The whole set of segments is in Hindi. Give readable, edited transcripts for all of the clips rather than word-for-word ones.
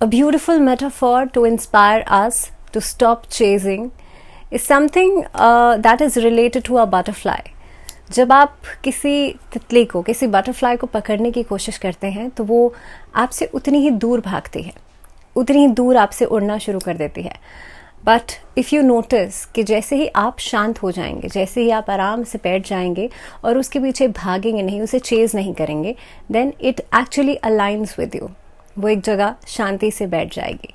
A beautiful metaphor to inspire us to stop chasing is something that is related to a butterfly. जब आप किसी तितली को, किसी बटरफ्लाई को पकड़ने की कोशिश करते हैं तो वो आपसे उतनी ही दूर भागती है, उतनी ही दूर आपसे उड़ना शुरू कर देती है. बट इफ़ यू नोटिस कि जैसे ही आप शांत हो जाएंगे, जैसे ही आप आराम से बैठ जाएंगे और उसके पीछे भागेंगे नहीं, उसे चेज नहीं करेंगे, then it actually aligns with you. वो एक जगह शांति से बैठ जाएगी.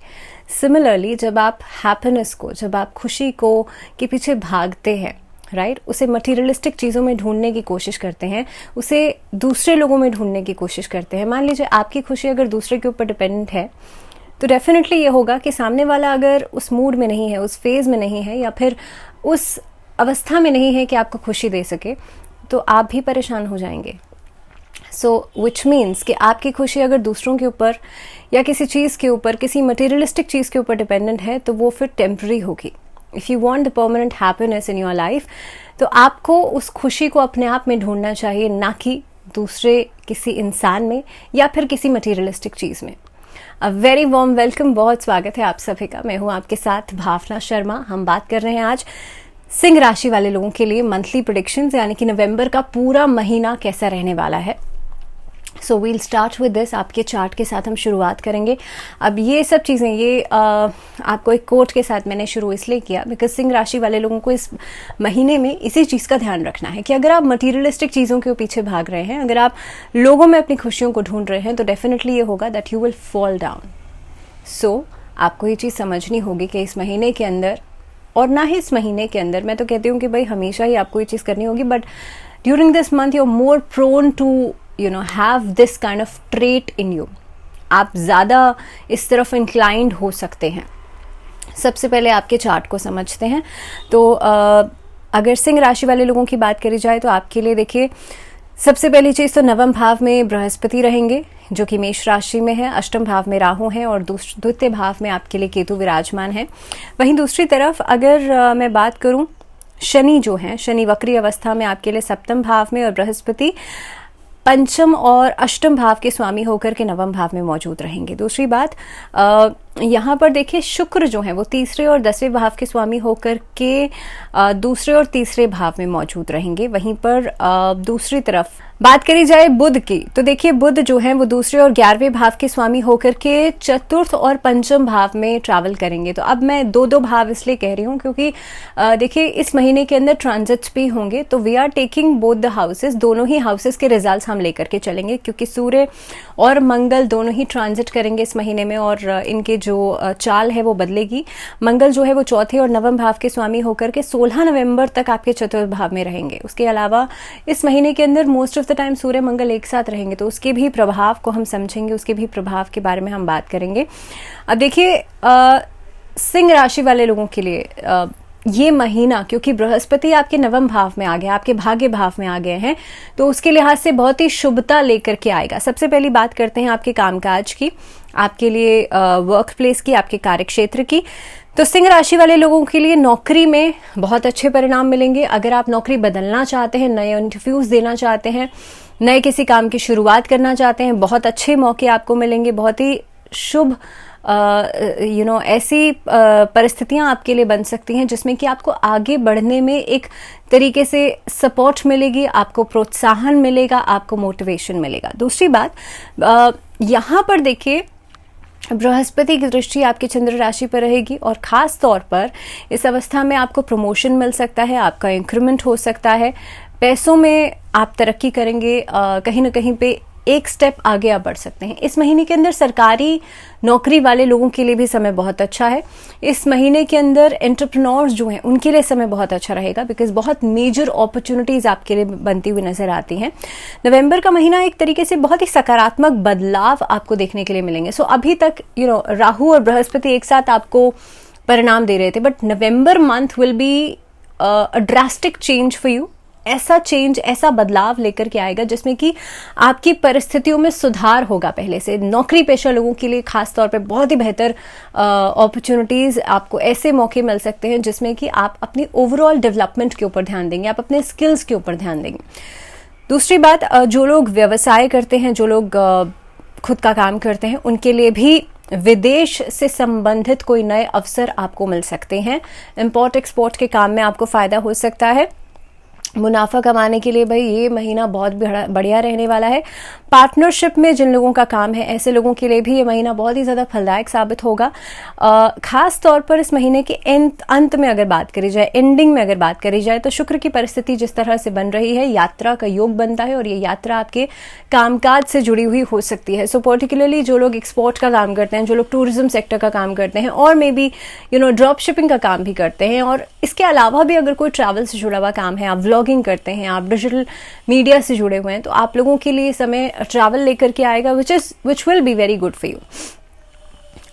सिमिलरली जब आप हैप्पीनेस को, जब आप खुशी को के पीछे भागते हैं, राइट, उसे मटीरियलिस्टिक चीज़ों में ढूंढने की कोशिश करते हैं, उसे दूसरे लोगों में ढूंढने की कोशिश करते हैं. मान लीजिए आपकी खुशी अगर दूसरे के ऊपर डिपेंडेंट है तो डेफिनेटली ये होगा कि सामने वाला अगर उस मूड में नहीं है, उस फेज में नहीं है, या फिर उस अवस्था में नहीं है कि आपको खुशी दे सके, तो आप भी परेशान हो जाएंगे. सो विच मीन्स कि आपकी खुशी अगर दूसरों के ऊपर या किसी चीज़ के ऊपर, किसी मटेरियलिस्टिक चीज़ के ऊपर डिपेंडेंट है तो वो फिर टेम्पररी होगी. If you want the permanent happiness in your life, तो आपको उस खुशी को अपने आप में ढूंढना चाहिए, ना कि दूसरे किसी इंसान में या फिर किसी मटेरियलिस्टिक चीज़ में. अ वेरी वार्म वेलकम, बहुत स्वागत है आप सभी का. मैं हूँ आपके साथ भावना शर्मा. हम बात कर रहे हैं आज सिंह राशि वाले लोगों के लिए मंथली प्रेडिक्शंस, यानी कि नवंबर का पूरा महीना कैसा रहने वाला है. So we'll start with this. आपके चार्ट के साथ हम शुरुआत करेंगे. अब ये सब चीज़ें, ये आपको एक कोट के साथ मैंने शुरू इसलिए किया बिकॉज सिंह राशि वाले लोगों को इस महीने में इसी चीज़ का ध्यान रखना है कि अगर आप मटीरियलिस्टिक चीज़ों के पीछे भाग रहे हैं, अगर आप लोगों में अपनी खुशियों को ढूंढ रहे हैं, तो डेफिनेटली ये होगा that you will fall down. So आपको ये चीज़ समझनी होगी कि इस महीने के अंदर, और ना ही इस महीने के अंदर, मैं तो कहती हूँ कि भाई हमेशा ही आपको ये चीज़ करनी होगी, but during this month you are more prone to have this kind of trait in you. आप ज़्यादा इस तरफ इंक्लाइंड हो सकते हैं. सबसे पहले आपके चार्ट को समझते हैं. तो अगर सिंह राशि वाले लोगों की बात करी जाए तो आपके लिए देखिए, सबसे पहली चीज़ तो नवम भाव में बृहस्पति रहेंगे जो कि मेष राशि में है, अष्टम भाव में राहु हैं और द्वितीय भाव में आपके लिए केतु विराजमान है. वहीं दूसरी तरफ अगर मैं बात करूं, शनि जो हैं, शनि वक्री अवस्था में आपके लिए सप्तम भाव में, और बृहस्पति पंचम और अष्टम भाव के स्वामी होकर के नवम भाव में मौजूद रहेंगे. दूसरी बात, यहाँ पर देखिए शुक्र जो है वो तीसरे और 10वें भाव के स्वामी होकर के दूसरे और तीसरे भाव में मौजूद रहेंगे. वहीं पर दूसरी तरफ बात करी जाए बुध की, तो देखिए बुध जो है वो दूसरे और 11वें भाव के स्वामी होकर के चतुर्थ और पंचम भाव में ट्रैवल करेंगे. तो अब मैं दो भाव इसलिए कह रही हूँ क्योंकि देखिए इस महीने के अंदर ट्रांजिट्स भी होंगे, तो we are taking both the houses, दोनों ही हाउसेस के रिजल्ट्स हम लेकर के चलेंगे क्योंकि सूर्य और मंगल दोनों ही ट्रांजिट करेंगे इस महीने में और इनके जो चाल है वो बदलेगी. मंगल जो है वो चौथे और नवम भाव के स्वामी होकर के 16 नवंबर तक आपके चतुर्थ भाव में रहेंगे. उसके अलावा इस महीने के अंदर मोस्ट ऑफ द टाइम सूर्य मंगल एक साथ रहेंगे, तो उसके भी प्रभाव को हम समझेंगे, उसके भी प्रभाव के बारे में हम बात करेंगे. अब देखिए सिंह राशि वाले लोगों के लिए ये महीना, क्योंकि बृहस्पति आपके नवम भाव में आ गया, आपके भाग्य भाव में आ गए हैं, तो उसके लिहाज से बहुत ही शुभता लेकर के आएगा. सबसे पहली बात करते हैं आपके कामकाज की, आपके लिए वर्क प्लेस की, आपके कार्यक्षेत्र की. तो सिंह राशि वाले लोगों के लिए नौकरी में बहुत अच्छे परिणाम मिलेंगे. अगर आप नौकरी बदलना चाहते हैं, नए इंटरव्यूज देना चाहते हैं, नए किसी काम की शुरुआत करना चाहते हैं, बहुत अच्छे मौके आपको मिलेंगे. बहुत ही शुभ ऐसी परिस्थितियां आपके लिए बन सकती हैं जिसमें कि आपको आगे बढ़ने में एक तरीके से सपोर्ट मिलेगी, आपको प्रोत्साहन मिलेगा, आपको मोटिवेशन मिलेगा. दूसरी बात, यहाँ पर देखिए बृहस्पति की दृष्टि आपकी चंद्र राशि पर रहेगी और खास तौर पर इस अवस्था में आपको प्रमोशन मिल सकता है, आपका इंक्रीमेंट हो सकता है, पैसों में आप तरक्की करेंगे, कहीं ना कहीं पे एक स्टेप आगे आप बढ़ सकते हैं. इस महीने के अंदर सरकारी नौकरी वाले लोगों के लिए भी समय बहुत अच्छा है. इस महीने के अंदर एंटरप्रेन्योर्स जो हैं उनके लिए समय बहुत अच्छा रहेगा बिकॉज बहुत मेजर अपॉर्चुनिटीज आपके लिए बनती हुई नजर आती हैं. नवंबर का महीना एक तरीके से बहुत ही सकारात्मक बदलाव आपको देखने के लिए मिलेंगे. सो अभी तक राहु और बृहस्पति एक साथ आपको परिणाम दे रहे थे, but November month will be a drastic change for you. ऐसा चेंज, ऐसा बदलाव लेकर के आएगा जिसमें कि आपकी परिस्थितियों में सुधार होगा. पहले से नौकरी पेशा लोगों के लिए खास तौर पे बहुत ही बेहतर अपॉर्चुनिटीज, आपको ऐसे मौके मिल सकते हैं जिसमें कि आप अपनी ओवरऑल डेवलपमेंट के ऊपर ध्यान देंगे, आप अपने स्किल्स के ऊपर ध्यान देंगे. दूसरी बात, जो लोग व्यवसाय करते हैं, जो लोग खुद का काम करते हैं, उनके लिए भी विदेश से संबंधित कोई नए अवसर आपको मिल सकते हैं। इंपोर्ट एक्सपोर्ट के काम में आपको फ़ायदा हो सकता है। मुनाफा कमाने के लिए भाई ये महीना बहुत बढ़िया रहने वाला है। पार्टनरशिप में जिन लोगों का काम है, ऐसे लोगों के लिए भी ये महीना बहुत ही ज़्यादा फलदायक साबित होगा। खास तौर पर इस महीने के अंत में अगर बात करी जाए, एंडिंग में अगर बात करी जाए, तो शुक्र की परिस्थिति जिस तरह से बन रही है, यात्रा का योग बनता है और ये यात्रा आपके कामकाज से जुड़ी हुई हो सकती है। सो पर्टिकुलरली जो लोग एक्सपोर्ट का काम करते हैं, जो लोग टूरिज्म सेक्टर का काम करते हैं, और मे बी ड्रॉप शिपिंग का काम भी करते हैं, और इसके अलावा भी अगर कोई ट्रैवल से जुड़ा हुआ काम है, आप व्लॉगिंग करते हैं, आप डिजिटल मीडिया से जुड़े हुए हैं, तो आप लोगों के लिए समय ट्रैवल लेकर के आएगा, which will be very good for you.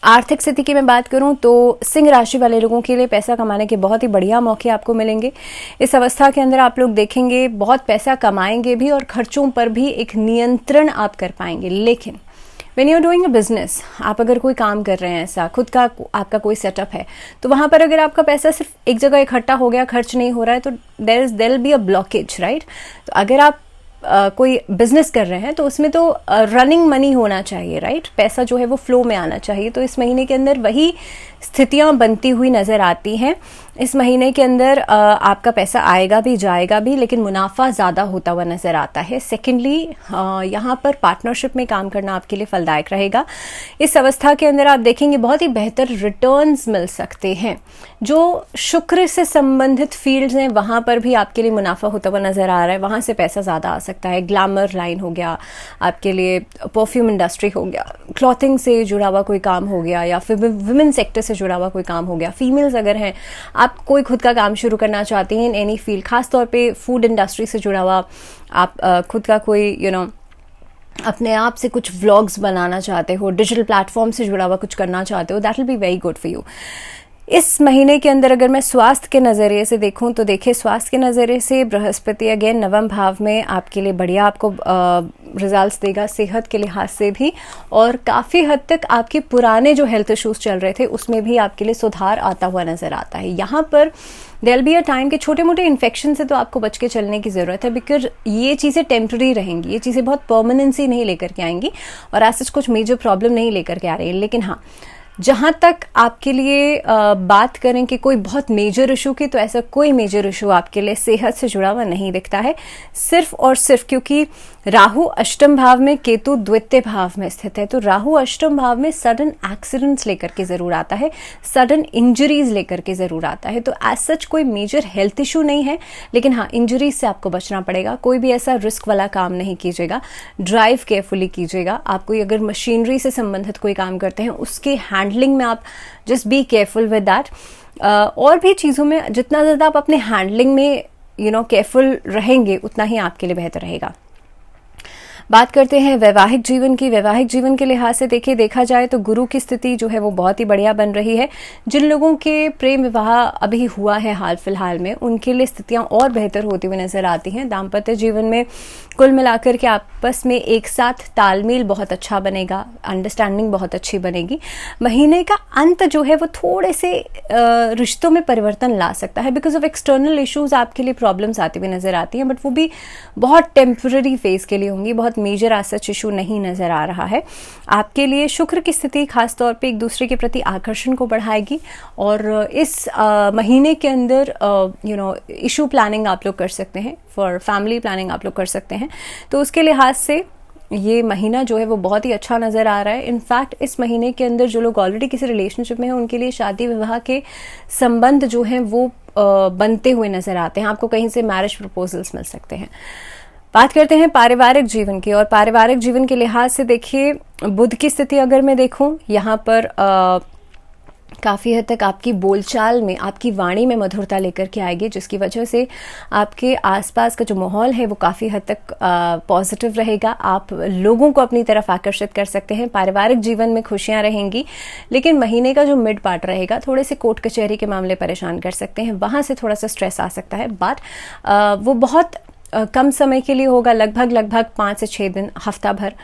आर्थिक स्थिति की मैं बात करूं तो सिंह राशि वाले लोगों के लिए पैसा कमाने के बहुत ही बढ़िया मौके आपको मिलेंगे। इस अवस्था के अंदर आप लोग देखेंगे बहुत पैसा कमाएंगे भी और खर्चों पर भी एक नियंत्रण आप कर पाएंगे। लेकिन when you are doing a business, आप अगर कोई काम कर रहे हैं, ऐसा खुद का आपका कोई सेटअप है, तो वहां पर अगर आपका पैसा सिर्फ एक जगह इकट्ठा हो गया, खर्च नहीं हो रहा है, तो there will be a blockage, right. तो अगर आप कोई बिजनेस कर रहे हैं तो उसमें तो रनिंग मनी होना चाहिए, राइट। पैसा जो है वो फ्लो में आना चाहिए। तो इस महीने के अंदर वही स्थितियां बनती हुई नजर आती हैं। इस महीने के अंदर आपका पैसा आएगा भी जाएगा भी, लेकिन मुनाफा ज़्यादा होता हुआ नजर आता है। सेकेंडली, यहाँ पर पार्टनरशिप में काम करना आपके लिए फलदायक रहेगा। इस अवस्था के अंदर आप देखेंगे बहुत ही बेहतर रिटर्न्स मिल सकते हैं। जो शुक्र से संबंधित फील्ड्स हैं वहाँ पर भी आपके लिए मुनाफा होता हुआ नजर आ रहा है, वहाँ से पैसा ज़्यादा आ सकता है। ग्लैमर लाइन हो गया आपके लिए, परफ्यूम इंडस्ट्री हो गया, क्लॉथिंग से जुड़ा हुआ कोई काम हो गया, या फिर वुमेन सेक्टर से जुड़ा हुआ कोई काम हो गया। फीमेल्स अगर हैं, आप कोई खुद का काम शुरू करना चाहती हैं इन एनी फील्ड, खास तौर पे फूड इंडस्ट्री से जुड़ा हुआ, आप खुद का कोई अपने आप से कुछ व्लॉग्स बनाना चाहते हो, डिजिटल प्लेटफॉर्म से जुड़ा हुआ कुछ करना चाहते हो, that will be very good for you. इस महीने के अंदर अगर मैं स्वास्थ्य के नज़रिए से देखूं तो देखिए, स्वास्थ्य के नज़रिए से बृहस्पति अगेन नवम भाव में आपके लिए बढ़िया आपको रिजल्ट्स देगा, सेहत के लिहाज से भी, और काफ़ी हद तक आपके पुराने जो हेल्थ इश्यूज चल रहे थे उसमें भी आपके लिए सुधार आता हुआ नज़र आता है। यहाँ पर देयर बी अ टाइम के छोटे मोटे इन्फेक्शन से तो आपको बच के चलने की ज़रूरत है, बिकॉज ये चीज़ें टेम्प्रेरी रहेंगी, ये चीज़ें बहुत परमानेंसी नहीं लेकर के आएंगी और ऐसा कुछ मेजर प्रॉब्लम नहीं लेकर के आ रही है। लेकिन हाँ, जहाँ तक आपके लिए बात करें कि कोई बहुत मेजर इशू की, तो ऐसा कोई मेजर इशू आपके लिए सेहत से जुड़ा हुआ नहीं दिखता है। सिर्फ और सिर्फ क्योंकि राहु अष्टम भाव में, केतु द्वितीय भाव में स्थित है, तो राहु अष्टम भाव में सडन एक्सीडेंट्स लेकर के जरूर आता है, सडन इंजरीज लेकर के जरूर आता है। तो एज सच कोई मेजर हेल्थ इशू नहीं है, लेकिन हाँ, इंजरीज से आपको बचना पड़ेगा। कोई भी ऐसा रिस्क वाला काम नहीं कीजिएगा, ड्राइव केयरफुली कीजिएगा। आप कोई अगर मशीनरी से संबंधित कोई काम करते हैं, उसके हैंडलिंग में आप just be careful with that. और भी चीज़ों में जितना ज़्यादा आप अपने हैंडलिंग में केयरफुल रहेंगे, उतना ही आपके लिए बेहतर रहेगा। बात करते हैं वैवाहिक जीवन की। वैवाहिक जीवन के लिहाज से देखा जाए तो गुरु की स्थिति जो है वो बहुत ही बढ़िया बन रही है। जिन लोगों के प्रेम विवाह अभी हुआ है हाल फिलहाल में, उनके लिए स्थितियां और बेहतर होती हुई नजर आती हैं। दाम्पत्य जीवन में कुल मिलाकर के आपस में एक साथ तालमेल बहुत अच्छा बनेगा, अंडरस्टैंडिंग बहुत अच्छी बनेगी। महीने का अंत जो है वो थोड़े से रिश्तों में परिवर्तन ला सकता है, बिकॉज ऑफ एक्सटर्नल इश्यूज आपके लिए प्रॉब्लम्स आती हुई नजर आती हैं, बट वो भी बहुत टेम्पररी फेज के लिए होंगी, बहुत मेजर सच इशू नहीं नजर आ रहा है। आपके लिए शुक्र की स्थिति खास तौर पे एक दूसरे के प्रति आकर्षण को बढ़ाएगी, और इस महीने के अंदर इशू प्लानिंग आप लोग कर सकते हैं, फॉर फैमिली प्लानिंग आप लोग कर सकते हैं। तो उसके लिहाज से ये महीना जो है वो बहुत ही अच्छा नज़र आ रहा है। इनफैक्ट इस महीने के अंदर जो लोग ऑलरेडी किसी रिलेशनशिप में हैं, उनके लिए शादी विवाह के संबंध जो हैं वो बनते हुए नजर आते हैं। आपको कहीं से मैरिज प्रपोजल्स मिल सकते हैं। बात करते हैं पारिवारिक जीवन की, और पारिवारिक जीवन के लिहाज से देखिए, बुध की स्थिति अगर मैं देखूं, यहाँ पर काफ़ी हद तक आपकी बोलचाल में, आपकी वाणी में मधुरता लेकर के आएगी, जिसकी वजह से आपके आसपास का जो माहौल है वो काफ़ी हद तक पॉजिटिव रहेगा। आप लोगों को अपनी तरफ आकर्षित कर सकते हैं। पारिवारिक जीवन में खुशियां रहेंगी, लेकिन महीने का जो मिड पार्ट रहेगा, थोड़े से कोर्ट कचहरी के मामले परेशान कर सकते हैं, वहाँ से थोड़ा सा स्ट्रेस आ सकता है। बट वो बहुत कम समय के लिए होगा, लगभग 5 से 6 दिन, हफ्ता भर।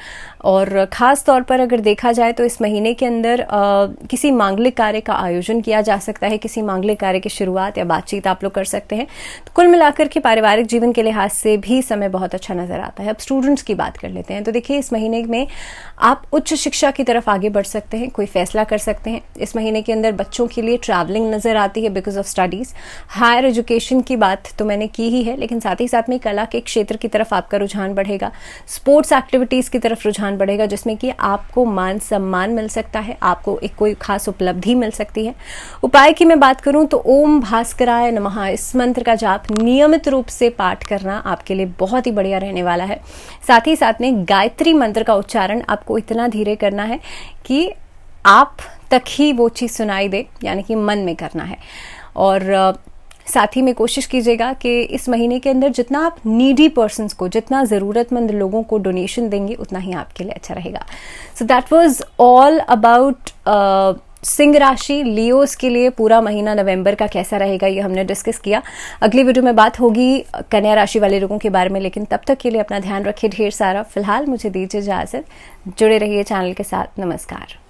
और ख़ास तौर पर अगर देखा जाए तो इस महीने के अंदर किसी मांगलिक कार्य का आयोजन किया जा सकता है, किसी मांगलिक कार्य की शुरुआत या बातचीत आप लोग कर सकते हैं। तो कुल मिलाकर के पारिवारिक जीवन के लिहाज से भी समय बहुत अच्छा नजर आता है। अब स्टूडेंट्स की बात कर लेते हैं। तो देखिए, इस महीने में आप उच्च शिक्षा की तरफ आगे बढ़ सकते हैं, कोई फैसला कर सकते हैं। इस महीने के अंदर बच्चों के लिए ट्रैवलिंग नजर आती है because of studies. Higher education की बात तो मैंने की ही है, लेकिन साथ ही साथ में कला के क्षेत्र की तरफ आपका रुझान बढ़ेगा, स्पोर्ट्स एक्टिविटीज की तरफ रुझान बढ़ेगा, जिसमें कि आपको मान सम्मान मिल सकता है, आपको एक कोई खास उपलब्धि मिल सकती है। उपाय की मैं बात करूं तो ओम भास्कराय नमः इस मंत्र का जाप नियमित रूप से पाठ करना आपके लिए बहुत ही बढ़िया रहने वाला है। साथ ही साथ में गायत्री मंत्र का उच्चारण आपको इतना धीरे करना है कि आप तक ही वो चीज़ सुनाई दे, यानी कि मन में करना है। और साथ ही में कोशिश कीजिएगा कि इस महीने के अंदर जितना आप नीडी पर्सन्स को, जितना ज़रूरतमंद लोगों को डोनेशन देंगे, उतना ही आपके लिए अच्छा रहेगा। So that was all about Singh राशि। लियोस के लिए पूरा महीना नवंबर का कैसा रहेगा ये हमने डिस्कस किया। अगली वीडियो में बात होगी कन्या राशि वाले लोगों के बारे में, लेकिन तब तक के लिए अपना ध्यान रखिए ढेर सारा। फिलहाल मुझे दीजिए इजाजत, जुड़े रहिए चैनल के साथ। नमस्कार।